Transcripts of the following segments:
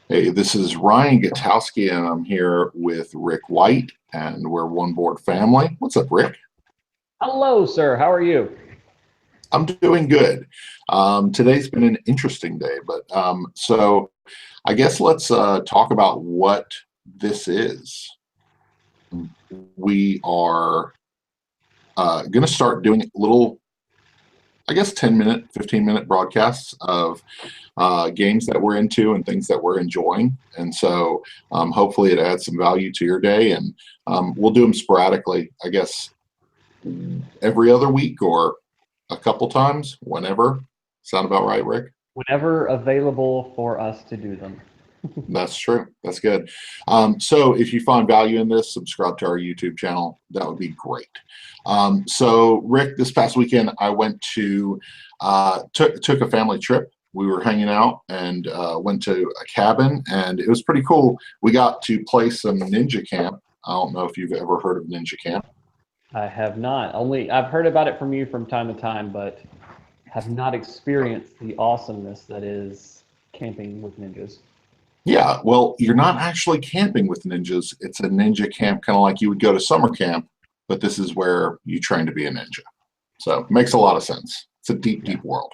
Hey, this is Ryan Gutowski, and I'm here with Rick White, and we're one board family. What's up, Rick? Hello, sir. How are you? I'm doing good. Today's been an interesting day, but so I guess let's talk about what this is. We are going to start doing little, I guess, 10-minute, 15-minute broadcasts of games that we're into and things that we're enjoying. And so hopefully it adds some value to your day. And we'll do them sporadically, I guess, every other week or a couple times, whenever. Sound about right, Rick? Whenever available for us to do them. That's true. That's good. So if you find value in this, subscribe to our YouTube channel. That would be great. So Rick, this past weekend, I went to, took a family trip. We were hanging out and went to a cabin, and it was pretty cool. We got to play some Ninja Camp. I don't know if you've ever heard of Ninja Camp. I have not. Only I've heard about it from you from time to time, but have not experienced the awesomeness that is camping with ninjas. Yeah, well, you're not actually camping with ninjas. It's a ninja camp, kind of like you would go to summer camp, but this is where you train to be a ninja. So it makes a lot of sense. It's a deep, deep world.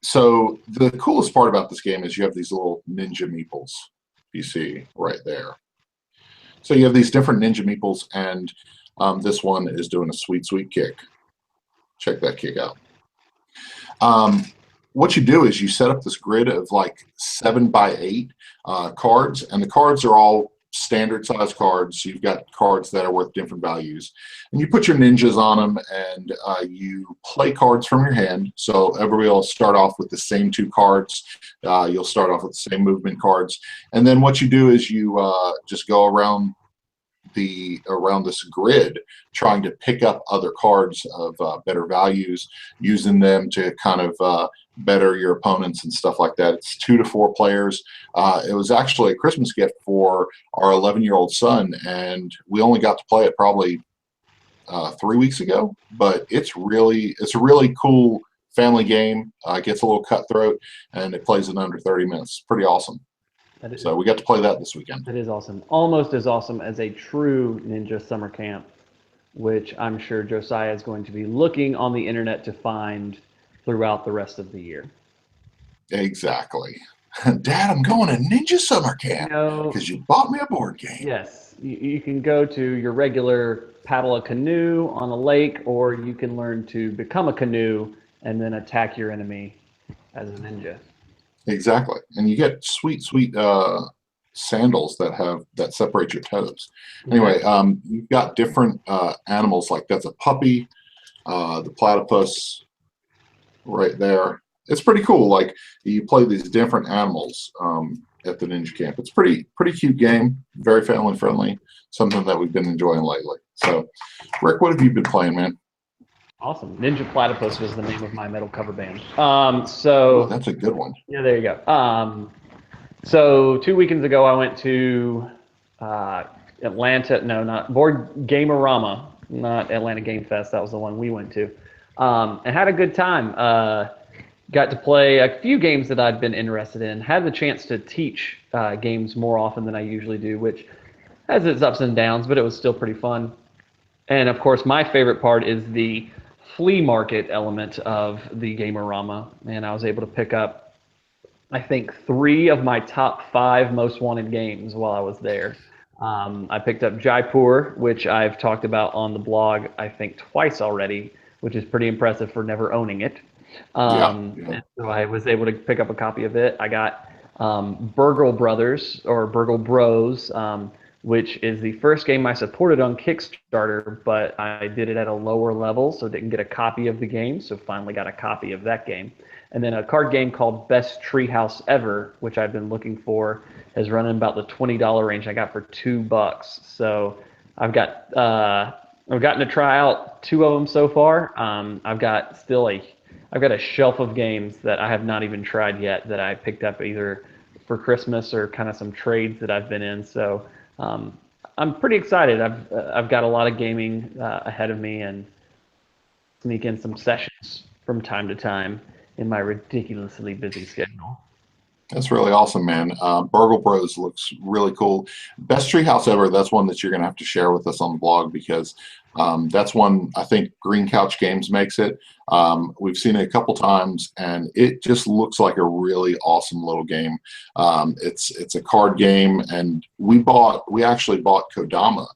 So the coolest part about this game is you have these little ninja meeples you see right there. So you have these different ninja meeples, and this one is doing a sweet, sweet kick. Check that kick out. What you do is you set up this grid of like 7x8 cards, and the cards are all standard size cards. So you've got cards that are worth different values, and you put your ninjas on them, and you play cards from your hand. So everybody will start off with the same two cards. You'll start off with the same movement cards, and then what you do is you just go around this grid trying to pick up other cards of better values, using them to kind of better your opponents and stuff like that. It's 2 to 4 players. It was actually a Christmas gift for our 11-year-old son, and we only got to play it probably 3 weeks ago, but it's a really cool family game. It gets a little cutthroat, and it plays in under 30 minutes. Pretty awesome. So we got to play that this weekend. That is awesome. Almost as awesome as a true ninja summer camp, which I'm sure Josiah is going to be looking on the internet to find throughout the rest of the year. Exactly. Dad, I'm going to Ninja Summer Camp because you bought me a board game. Yes, you can go to your regular paddle a canoe on a lake, or you can learn to become a canoe and then attack your enemy as a ninja. Exactly, and you get sweet, sweet sandals that separate your toes. Anyway, you've got different animals, like that's a puppy, the platypus right there. It's pretty cool. Like you play these different animals at the Ninja Camp. It's pretty cute game, very family friendly. Something that we've been enjoying lately. So, Rick, what have you been playing, man? Awesome. Ninja Platypus was the name of my metal cover band. Ooh, that's a good one. Yeah, there you go. So 2 weekends ago, I went to Atlanta. No, not Game-O-Rama, not Atlanta Game Fest. That was the one we went to, and had a good time. Got to play a few games that I'd been interested in. Had the chance to teach games more often than I usually do, which has its ups and downs, but it was still pretty fun. And of course, my favorite part is the flea market element of the Game-O-Rama. And I was able to pick up, I think, 3 of my top 5 most wanted games while I was there. I picked up Jaipur, which I've talked about on the blog, I think, twice already, which is pretty impressive for never owning it. And so I was able to pick up a copy of it. I got Burgle Brothers, or Burgle Bros, which is the first game I supported on Kickstarter, but I did it at a lower level, so didn't get a copy of the game, so finally got a copy of that game. And then a card game called Best Treehouse Ever, which I've been looking for, has run in about the $20 range. I got for $2. So I've gotten to try out 2 of them so far. I've got a shelf of games that I have not even tried yet that I picked up either for Christmas or kind of some trades that I've been in. So I'm pretty excited. I've got a lot of gaming ahead of me, and sneak in some sessions from time to time. in my ridiculously busy schedule. That's really awesome, man. Burgle Bros looks really cool. Best Treehouse ever. That's one that you're going to have to share with us on the blog because that's one I think Green Couch Games makes it. We've seen it a couple times, and it just looks like a really awesome little game. It's a card game, and we actually bought Kodama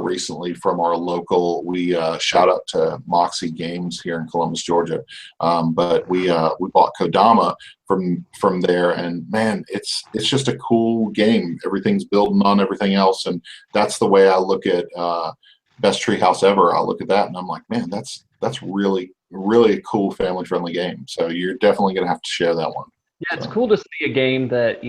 recently from our local. We shout out to Moxie Games here in Columbus, Georgia. But we bought Kodama from there, and man, it's just a cool game. Everything's building on everything else, and that's the way I look at Best Treehouse Ever. I look at that and I'm like, man, that's really a cool family friendly game. So you're definitely gonna have to share that one. Yeah, it's So. cool to see a game that,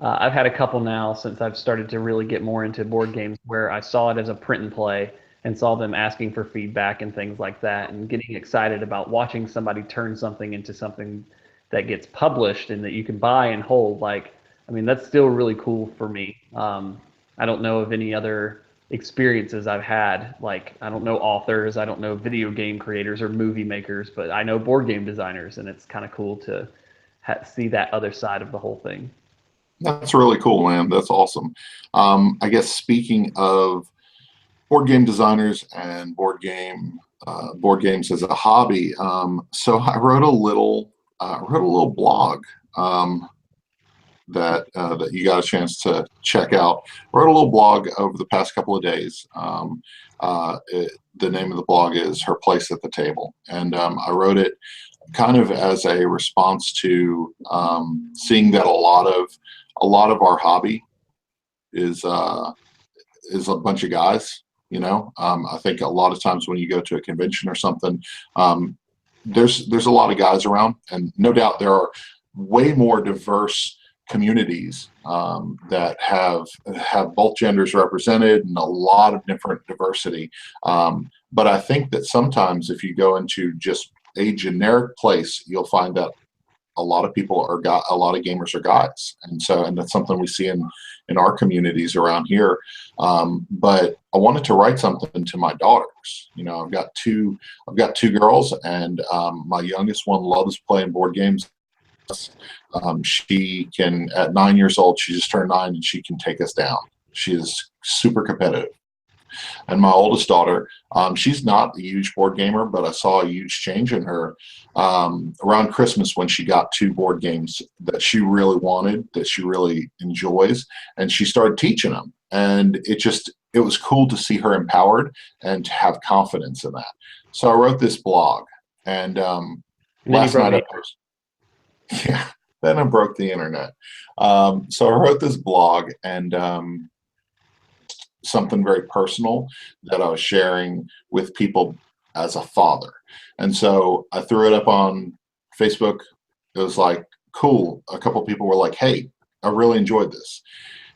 I've had a couple now since I've started to really get more into board games where I saw it as a print and play and saw them asking for feedback and things like that and getting excited about watching somebody turn something into something that gets published and that you can buy and hold. Like, I mean, that's still really cool for me. I don't know of any other experiences I've had. Like, I don't know authors, I don't know video game creators or movie makers, but I know board game designers, and it's kind of cool to see that other side of the whole thing. That's really cool, man. That's awesome. I guess speaking of board game designers and board games as a hobby, so I wrote a little blog that you got a chance to check out. I wrote a little blog over the past couple of days. The name of the blog is Her Place at the Table, and I wrote it kind of as a response to seeing that a lot of our hobby is a bunch of guys. I think a lot of times when you go to a convention or something, there's a lot of guys around, and no doubt there are way more diverse communities that have both genders represented and a lot of different diversity. But I think that sometimes if you go into just a generic place, you'll find that a lot of a lot of gamers are guys, and that's something we see in our communities around here. But I wanted to write something to my daughters. I've got two girls, and my youngest one loves playing board games. She can, at 9 years old, she just turned 9, and she can take us down. She is super competitive. And my oldest daughter, she's not a huge board gamer, but I saw a huge change in her around Christmas when she got 2 board games that she really wanted, that she really enjoys, and she started teaching them. And it was cool to see her empowered and to have confidence in that. So I wrote this blog, and last night I posted. Yeah, then I broke the internet. So I wrote this blog, and something very personal that I was sharing with people as a father. And so I threw it up on Facebook. It was like, cool. A couple of people were like, hey, I really enjoyed this.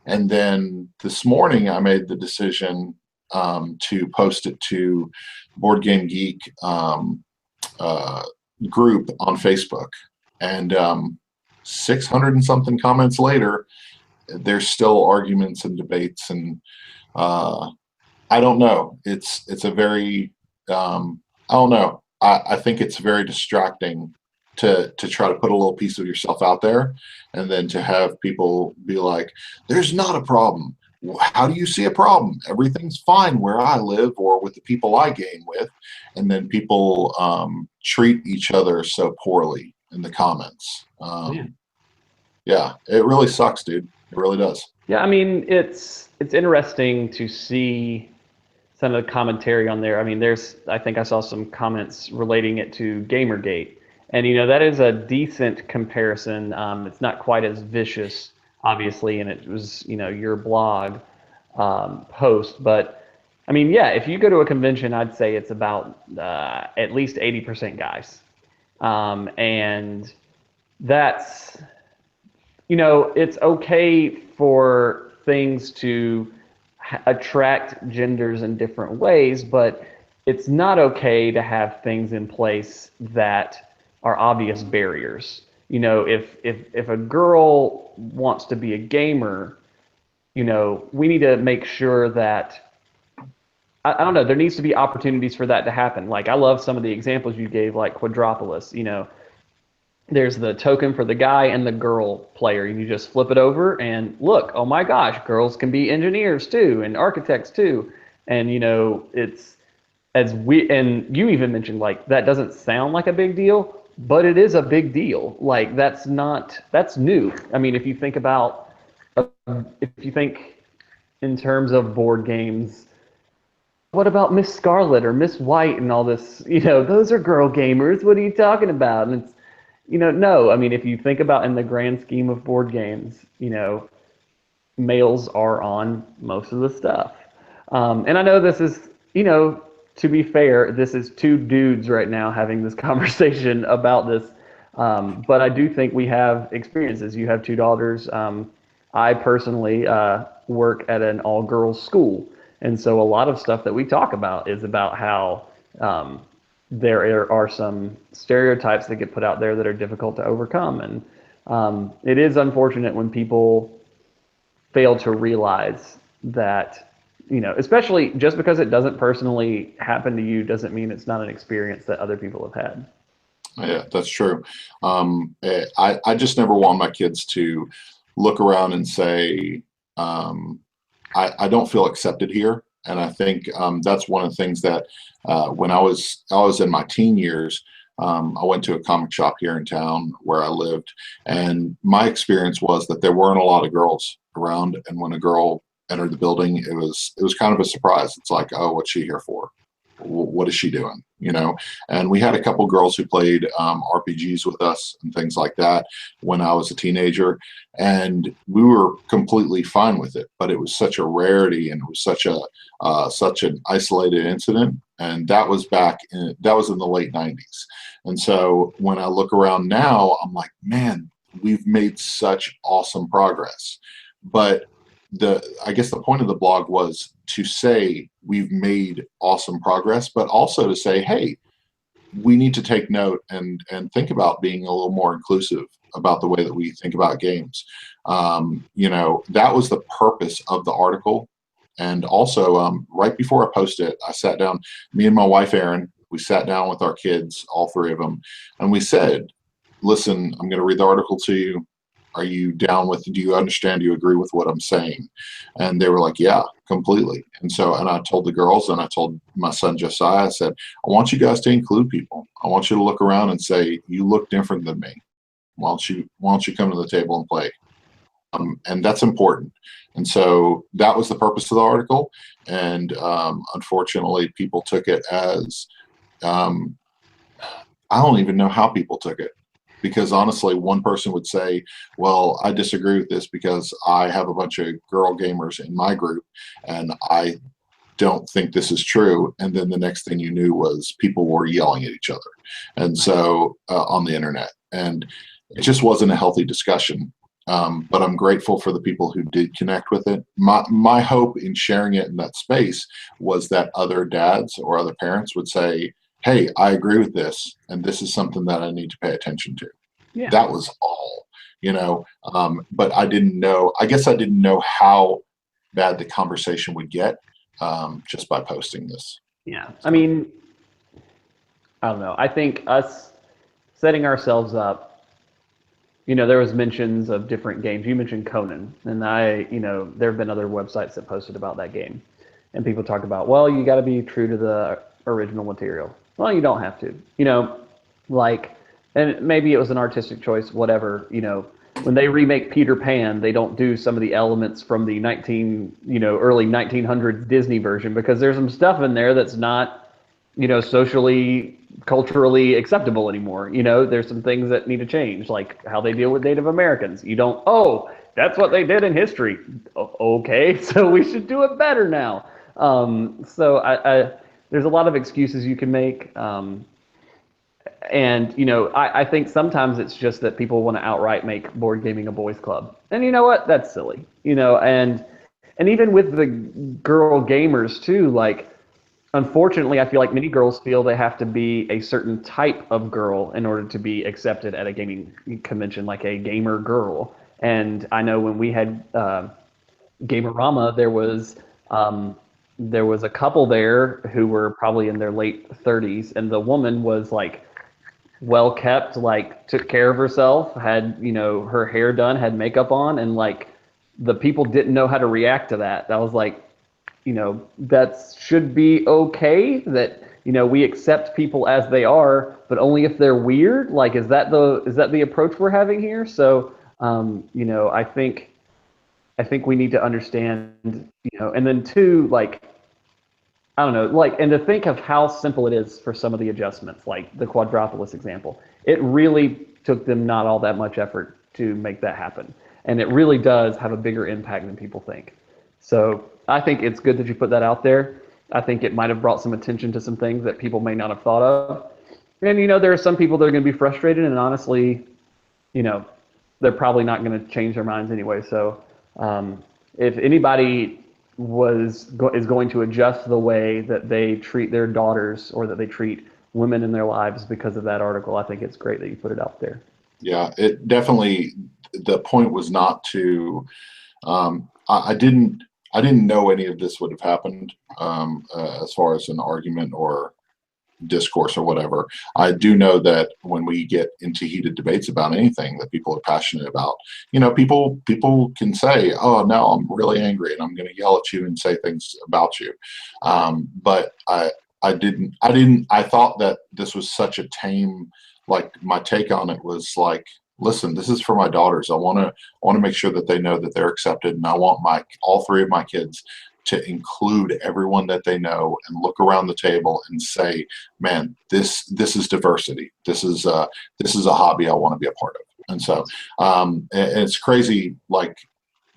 And then this morning I made the decision to post it to Board Game Geek group on Facebook. And 600 and something comments later, there's still arguments and debates, and I don't know. It's a very I don't know. I think it's very distracting to try to put a little piece of yourself out there, and then to have people be like, "There's not a problem. How do you see a problem? Everything's fine where I live or with the people I game with," and then people treat each other so poorly in the comments. Yeah, it really sucks, dude. It really does. Yeah, I mean, it's interesting to see some of the commentary on there. I mean, I think I saw some comments relating it to Gamergate, and that is a decent comparison. It's not quite as vicious, obviously, and it was your blog post, but I mean, yeah, if you go to a convention, I'd say it's about at least 80% guys, and that's it's okay for things to attract genders in different ways, but it's not okay to have things in place that are obvious barriers. If a girl wants to be a gamer, we need to make sure that I don't know, there needs to be opportunities for that to happen. Like, I love some of the examples you gave, like Quadropolis. there's the token for the guy and the girl player. You just flip it over and look, oh my gosh, girls can be engineers too and architects too. And it's as we and you even mentioned like that doesn't sound like a big deal, but it is a big deal. Like that's new. I mean, if you think in terms of board games, what about Miss Scarlet or Miss White and all this? Those are girl gamers. What are you talking about? And it's, no. I mean, if you think about in the grand scheme of board games, males are on most of the stuff. And I know this is, to be fair, this is two dudes right now having this conversation about this. But I do think we have experiences. You have two daughters. I personally work at an all-girls school. And so a lot of stuff that we talk about is about how there are some stereotypes that get put out there that are difficult to overcome. And it is unfortunate when people fail to realize that, especially just because it doesn't personally happen to you doesn't mean it's not an experience that other people have had. Yeah, that's true. I just never want my kids to look around and say, I don't feel accepted here. And I think that's one of the things that when I was in my teen years, I went to a comic shop here in town where I lived, and my experience was that there weren't a lot of girls around. And when a girl entered the building, it was kind of a surprise. It's like, oh, what's she here for? What is she doing? And we had a couple girls who played RPGs with us and things like that when I was a teenager, and we were completely fine with it. But it was such a rarity, and it was such an isolated incident, and that was in the late 90s. And so when I look around now, I'm like, man, we've made such awesome progress. But I guess the point of the blog was to say we've made awesome progress, but also to say, hey, we need to take note and think about being a little more inclusive about the way that we think about games. That was the purpose of the article. And also, right before I posted it, I sat down, me and my wife, Erin, we sat down with our kids, all three of them, and we said, listen, I'm going to read the article to you. Are you down with it? Do you understand? Do you agree with what I'm saying? And they were like, yeah, completely. And I told the girls, and I told my son Josiah, I said, I want you guys to include people. I want you to look around and say, you look different than me. Why don't you come to the table and play? And that's important. And so that was the purpose of the article. And unfortunately, people took it as, I don't even know how people took it. Because honestly, one person would say, well, I disagree with this because I have a bunch of girl gamers in my group and I don't think this is true. And then the next thing you knew was people were yelling at each other. And so on the internet, and it just wasn't a healthy discussion. But I'm grateful for the people who did connect with it. My hope in sharing it in that space was that other dads or other parents would say, hey, I agree with this, and this is something that I need to pay attention to. Yeah. That was all, but I guess I didn't know how bad the conversation would get just by posting this. Yeah. I mean, I don't know. I think us setting ourselves up, there was mentions of different games. You mentioned Conan, and there have been other websites that posted about that game. And people talk about, well, you got to be true to the original material. Well, you don't have to, and maybe it was an artistic choice, whatever, when they remake Peter Pan, they don't do some of the elements from the early 1900s Disney version because there's some stuff in there that's not, socially, culturally acceptable anymore. There's some things that need to change, like how they deal with Native Americans. That's what they did in history. Okay, so we should do it better now. So there's a lot of excuses you can make. And I think sometimes it's just that people want to outright make board gaming a boys club. And you know what? That's silly. And even with the girl gamers too, unfortunately, I feel like many girls feel they have to be a certain type of girl in order to be accepted at a gaming convention, like a gamer girl. And I know when we had Game-O-Rama, there was a couple there who were probably in their late 30s, and the woman was well kept, like took care of herself, had, her hair done, had makeup on, and like the people didn't know how to react to that. That was like, that should be okay, that, we accept people as they are, but only if they're weird. Like, is that the approach we're having here? So, I think we need to understand, and then two, like, I don't know, like, and to think of how simple it is for some of the adjustments, like the quadropolis example. It really took them not all that much effort to make that happen. And it really does have a bigger impact than people think. So I think it's good that you put that out there. I think it might have brought some attention to some things that people may not have thought of. And, there are some people that are going to be frustrated, and honestly, you know, they're probably not going to change their minds anyway. So if anybody is going to adjust the way that they treat their daughters or that they treat women in their lives because of that article, I think it's great that you put it out there. Yeah, it definitely, the point was not to, I didn't know any of this would have happened, as far as an argument or discourse or whatever. I do know that when we get into heated debates about anything that people are passionate about, people can say, "Oh, no, I'm really angry and I'm going to yell at you and say things about you." But I thought that this was such a tame, like my take on it was like, listen, this is for my daughters. I want to make sure that they know that they're accepted, and I want all three of my kids to include everyone that they know and look around the table and say, man, this is diversity. This is a hobby I want to be a part of. And so it's crazy, like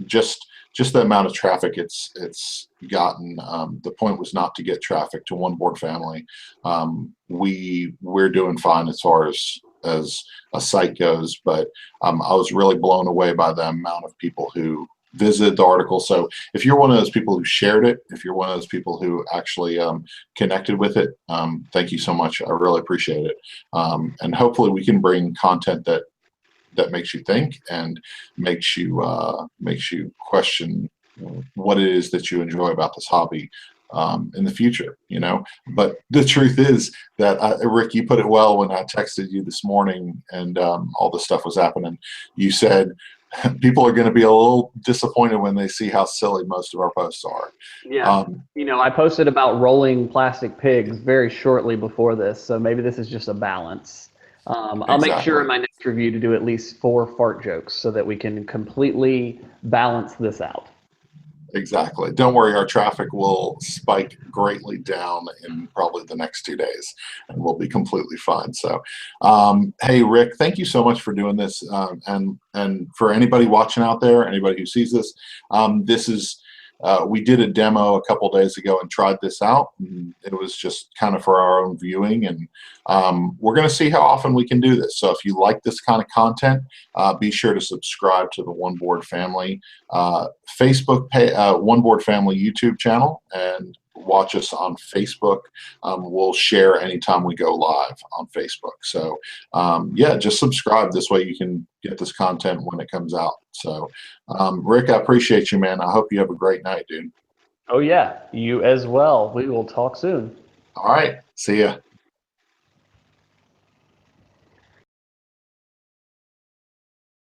just the amount of traffic it's gotten. The point was not to get traffic to One Board Family. We're doing fine as far as a site goes, but I was really blown away by the amount of people who visited the article. So if you're one of those people who shared it, if you're one of those people who actually connected with it, thank you so much. I really appreciate it. And hopefully we can bring content that makes you think and makes you question what it is that you enjoy about this hobby in the future, But the truth is that, Rick, you put it well when I texted you this morning and all this stuff was happening. You said, people are going to be a little disappointed when they see how silly most of our posts are. Yeah. I posted about rolling plastic pigs very shortly before this, so maybe this is just a balance. I'll make sure in my next review to do at least 4 fart jokes so that we can completely balance this out. Exactly. Don't worry, our traffic will spike greatly down in probably the next 2 days, and we'll be completely fine. So, hey, Rick, thank you so much for doing this. And for anybody watching out there, anybody who sees this, this is we did a demo a couple days ago and tried this out. And it was just kind of for our own viewing, and we're going to see how often we can do this. So if you like this kind of content, be sure to subscribe to the One Board Family Facebook page, One Board Family YouTube channel, and watch us on Facebook. We'll share anytime we go live on Facebook. So yeah, just subscribe. This way you can get this content when it comes out. So Rick, I appreciate you, man. I hope you have a great night, dude. Oh yeah, you as well. We will talk soon. All right. See ya.